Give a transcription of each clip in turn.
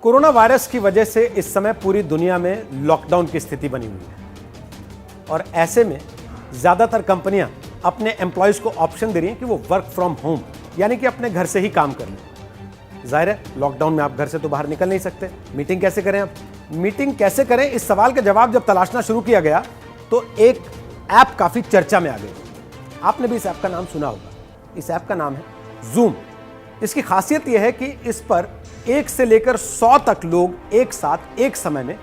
Corona virus की वजह से इस समय पूरी दुनिया में लॉकडाउन की स्थिति बनी हुई है और ऐसे में ज़्यादातर कंपनियां अपने एम्प्लॉयज़ को ऑप्शन दे रही हैं कि वो वर्क फ्रॉम होम यानी कि अपने घर से ही काम कर लें। जाहिर है लॉकडाउन में आप घर से तो बाहर निकल नहीं सकते, मीटिंग कैसे करें आप? मीटिंग कैसे करें, इस सवाल का जवाब जब तलाशना शुरू किया गया तो एक ऐप काफ़ी चर्चा में आ गई। आपने भी इस ऐप का नाम सुना होगा। इस ऐप का नाम है जूम। इसकी खासियत यह है कि इस पर 1 से लेकर 100 तक लोग एक साथ एक समय में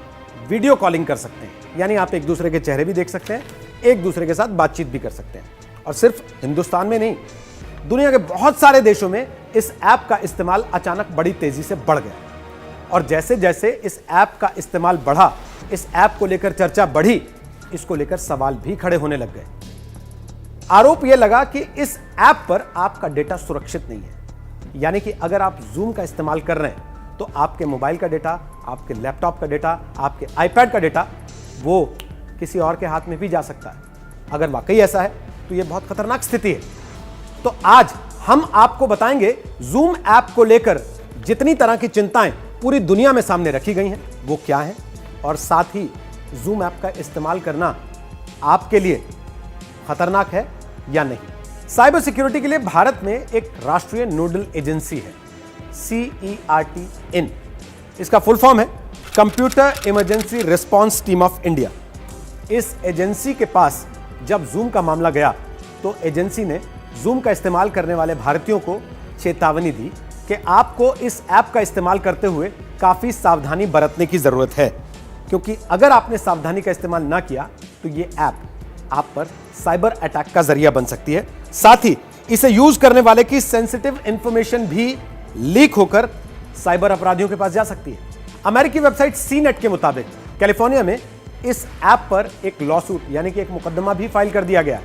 वीडियो कॉलिंग कर सकते हैं, यानी आप एक दूसरे के चेहरे भी देख सकते हैं, एक दूसरे के साथ बातचीत भी कर सकते हैं। और सिर्फ हिंदुस्तान में नहीं, दुनिया के बहुत सारे देशों में इस ऐप का इस्तेमाल अचानक बड़ी तेजी से बढ़ गया और जैसे जैसे इस ऐप का इस्तेमाल बढ़ा, इस ऐप को लेकर चर्चा बढ़ी, इसको लेकर सवाल भी खड़े होने लग गए। आरोप यह लगा कि इस ऐप पर आपका डेटा सुरक्षित नहीं है, यानी कि अगर आप जूम का इस्तेमाल कर रहे हैं तो आपके मोबाइल का डेटा, आपके लैपटॉप का डेटा, आपके आईपैड का डेटा वो किसी और के हाथ में भी जा सकता है। अगर वाकई ऐसा है तो यह बहुत खतरनाक स्थिति है। तो आज हम आपको बताएंगे जूम ऐप को लेकर जितनी तरह की चिंताएं पूरी दुनिया में सामने रखी गई हैं वो क्या है, और साथ ही जूम ऐप का इस्तेमाल करना आपके लिए खतरनाक है या नहीं। साइबर सिक्योरिटी के लिए भारत में एक राष्ट्रीय नोडल एजेंसी है, CERT-IN। इसका फुल फॉर्म है computer emergency response team of India. इस एजेंसी के पास जब जूम का मामला गया तो एजेंसी ने जूम का इस्तेमाल करने वाले भारतीयों को चेतावनी दी कि आपको इस ऐप का इस्तेमाल करते हुए काफी सावधानी बरतने की जरूरत है, क्योंकि अगर आपने सावधानी का इस्तेमाल ना किया तो ये ऐप आप पर साइबर अटैक का जरिया बन सकती है। साथ ही इसे यूज करने वाले की सेंसिटिव इंफॉर्मेशन भी लीक होकर साइबर अपराधियों के पास जा सकती है। अमेरिकी वेबसाइट सीनेट के मुताबिक कैलिफोर्निया में इस ऐप पर एक लॉसूट यानी कि एक मुकदमा भी फाइल कर दिया गया है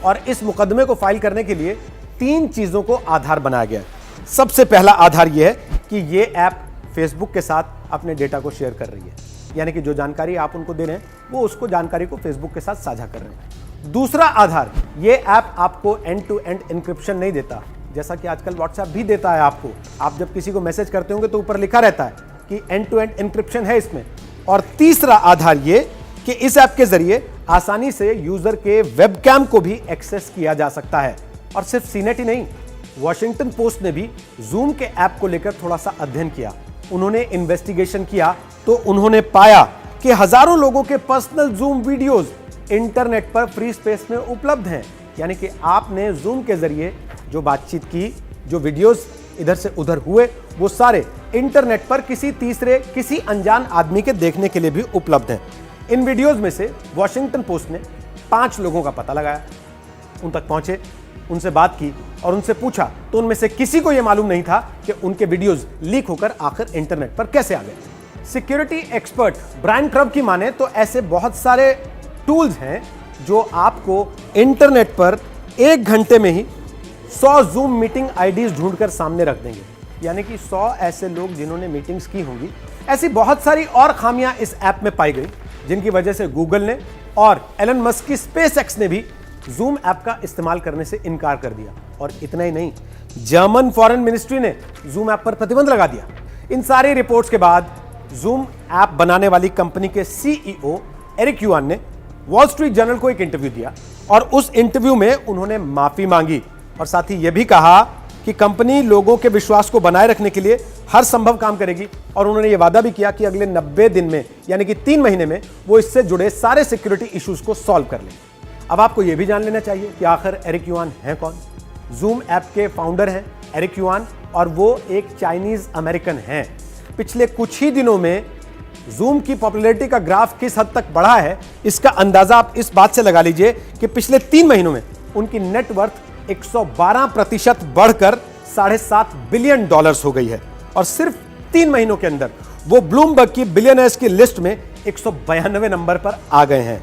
और इस मुकदमे को फाइल करने के लिए 3 चीजों को आधार बनाया गया है। सबसे पहला आधार यह है कि यह ऐप फेसबुक के साथ अपने डेटा को शेयर कर रही है, यानी कि जो जानकारी आप उनको दे रहे हैं वो उसको जानकारी को फेसबुक के साथ साझा कर रहे हैं। दूसरा आधार, ये ऐप आपको एंड टू एंड एन्क्रिप्शन नहीं देता, जैसा कि आजकल व्हाट्सएप भी देता है आपको। आप जब किसी को मैसेज करते होंगे तो ऊपर लिखा रहता है कि एंड टू एंड एन्क्रिप्शन है इसमें। और तीसरा आधार ये कि इस ऐप के जरिए आसानी से यूजर के वेबकैम को भी एक्सेस किया जा सकता है। और सिर्फ सीनेट ही नहीं, वॉशिंगटन पोस्ट ने भी जूम के ऐप को लेकर थोड़ा सा अध्ययन किया। उन्होंने इन्वेस्टिगेशन किया तो उन्होंने पाया कि हजारों लोगों के पर्सनल जूम वीडियोस इंटरनेट पर फ्री स्पेस में उपलब्ध हैं, यानी कि आपने जूम के जरिए जो बातचीत की, जो वीडियोस इधर से उधर हुए, वो सारे इंटरनेट पर किसी तीसरे, किसी अनजान आदमी के देखने के लिए भी उपलब्ध हैं। इन वीडियोस में से वॉशिंगटन पोस्ट ने 5 लोगों का पता लगाया, उन तक पहुंचे, उनसे बात की और उनसे पूछा तो उनमें से किसी को यह मालूम नहीं था कि उनके वीडियोस लीक होकर आखिर इंटरनेट पर कैसे आ गए। सिक्योरिटी एक्सपर्ट ब्रायन क्रब की माने तो ऐसे बहुत सारे टूल्स हैं जो आपको इंटरनेट पर 1 घंटे में ही 100 जूम मीटिंग आईडीज ढूंढकर सामने रख देंगे, यानी कि 100 ऐसे लोग जिन्होंने मीटिंग्स की होंगी। ऐसी बहुत सारी और खामियां इस ऐप में पाई गई जिनकी वजह से गूगल ने और एलन मस्क की स्पेसएक्स ने भी जूम ऐप का इस्तेमाल करने से इनकार कर दिया। और इतना ही नहीं, जर्मन फॉरेन मिनिस्ट्री ने जूम ऐप पर प्रतिबंध लगा दिया। इन सारी रिपोर्ट्स के बाद जूम ऐप बनाने वाली कंपनी के CEO एरिक युआन ने वॉल स्ट्रीट जर्नल को एक इंटरव्यू दिया और उस इंटरव्यू में उन्होंने माफी मांगी और साथ ही यह भी कहा कि कंपनी लोगों के विश्वास को बनाए रखने के लिए हर संभव काम करेगी। और उन्होंने यह वादा भी किया कि अगले 90 दिन में, यानी कि 3 महीने में, वो इससे जुड़े सारे सिक्योरिटी इश्यूज को सॉल्व कर लेंगे। अब आपको यह भी जान लेना चाहिए कि आखिर एरिक युआन हैं कौन। जूम ऐप के फाउंडर हैं एरिक युआन और वो एक चाइनीज अमेरिकन हैं। पिछले कुछ ही दिनों में जूम की पॉपुलैरिटी का ग्राफ किस हद तक बढ़ा है, इसका अंदाजा आप इस बात से लगा लीजिए कि पिछले 3 महीनों में उनकी नेटवर्थ 112% बढ़कर $7.5 बिलियन हो गई है और सिर्फ 3 महीनों के अंदर वो ब्लूमबर्ग की बिलियनर्स की लिस्ट में 192 नंबर पर आ गए हैं।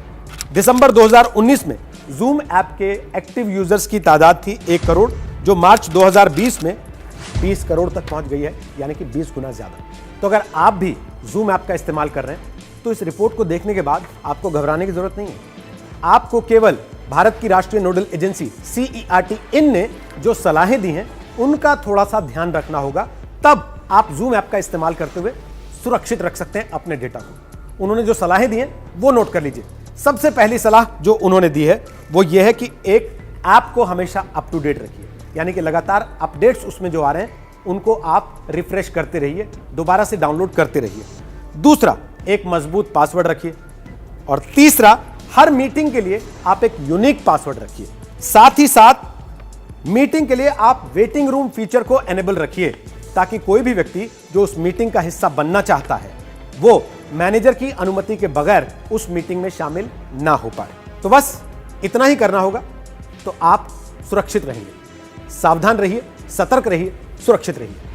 दिसंबर 2019 में जूम ऐप के एक्टिव यूजर्स की तादाद थी 1 करोड़, जो मार्च 2020 में 20 करोड़ तक पहुंच गई है, यानी कि 20 गुना ज्यादा। तो अगर आप भी जूम ऐप का इस्तेमाल कर रहे हैं तो इस रिपोर्ट को देखने के बाद आपको घबराने की जरूरत नहीं है। आपको केवल भारत की राष्ट्रीय नोडल एजेंसी CERT-IN ने जो सलाहें दी हैं उनका थोड़ा सा ध्यान रखना होगा, तब आप जूम ऐप का इस्तेमाल करते हुए सुरक्षित रख सकते हैं अपने डेटा को। उन्होंने जो सलाहें दी हैं वो नोट कर लीजिए। सबसे पहली सलाह जो उन्होंने दी है वो ये है कि एक ऐप को हमेशा अप टू डेट रखिए, यानी कि लगातार अपडेट्स उसमें जो आ रहे हैं उनको आप रिफ्रेश करते रहिए, दोबारा से डाउनलोड करते रहिए। दूसरा, एक मजबूत पासवर्ड रखिए। और तीसरा, हर मीटिंग के लिए आप एक यूनिक पासवर्ड रखिए। साथ ही साथ मीटिंग के लिए आप वेटिंग रूम फीचर को एनेबल रखिए, ताकि कोई भी व्यक्ति जो उस मीटिंग का हिस्सा बनना चाहता है वो मैनेजर की अनुमति के बगैर उस मीटिंग में शामिल ना हो पाए। तो बस इतना ही करना होगा, तो आप सुरक्षित रहेंगे। सावधान रहिए, सतर्क रहिए, सुरक्षित रहिए।